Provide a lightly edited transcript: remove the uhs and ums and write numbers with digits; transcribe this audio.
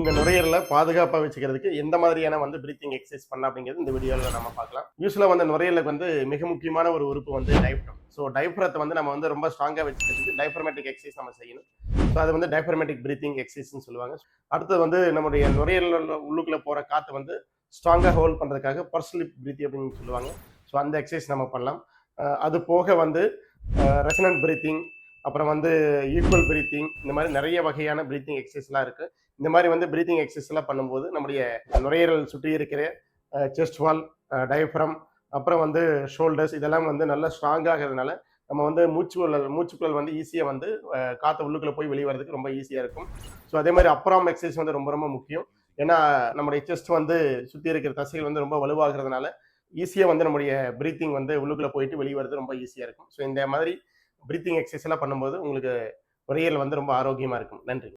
உங்க நுரையீரலை பாதுகாப்பா வச்சுக்கிறதுக்கு எந்த மாதிரியான பிரீத்திங் எக்ஸசைஸ் பண்ணலாம் அப்படிங்கிறது இந்த வீடியோவில் நம்ம பார்க்கலாம். யூஸ்வலா நுரையீரலுக்கு மிக முக்கியமான ஒரு உறுப்பு டயப்ரம். ஸோ டயப்ரத்தை நம்ம ரொம்ப ஸ்ட்ராங்கா வச்சுக்கிறதுக்கு டயப்ரமேட்டிக் எக்ஸசைஸ் நம்ம செய்யணும். ஸோ அது டயப்ரமேட்டிக் பிரீத்திங் எக்ஸசைஸ்னு சொல்லுவாங்க. அடுத்தது நம்முடைய நுரையீரல் உள்ளுக்குள்ள போற காற்று ஸ்ட்ராங்கா ஹோல்ட் பண்றதுக்காக பர்ஸ்லிப் பிரீத்தி அப்படின்னு சொல்லுவாங்க. ஸோ அந்த எக்ஸசைஸ் நம்ம பண்ணலாம். அது போக ரெசனன்ட் பிரீத்திங், அப்புறம் ஈக்குவல் பிரீத்திங், இந்த மாதிரி நிறைய வகையான பிரீத்திங் எக்ஸசைஸ்லாம் இருக்கு. இந்த மாதிரி பிரீத்திங் எக்ஸசைஸ் எல்லாம் பண்ணும்போது நம்முடைய நுரையீரல் சுற்றி இருக்கிற செஸ்ட் வால், டயப்ரம், அப்புறம் ஷோல்டர்ஸ் இதெல்லாம் நல்லா ஸ்ட்ராங் ஆகிறதுனால நம்ம மூச்சுக்குழல் ஈஸியாக காற்று உள்ளுக்குள்ள போய் வெளியே வரதுக்கு ரொம்ப ஈஸியாக இருக்கும். ஸோ அதே மாதிரி அப்புறம் எக்ஸசைஸ் ரொம்ப ரொம்ப முக்கியம். ஏன்னா நம்முடைய செஸ்ட் சுற்றி இருக்கிற தசைகள் ரொம்ப வலுவாகிறதுனால ஈஸியாக நம்முடைய பிரீத்திங் உள்ளுக்குள்ள போயிட்டு வெளியே வரது ரொம்ப ஈஸியாக இருக்கும். ஸோ இந்த மாதிரி பிரீத்திங் எக்ஸசைஸ் எல்லாம் பண்ணும்போது உங்களுக்கு நுரையீரல் ரொம்ப ஆரோக்கியமாக இருக்கும். நன்றி.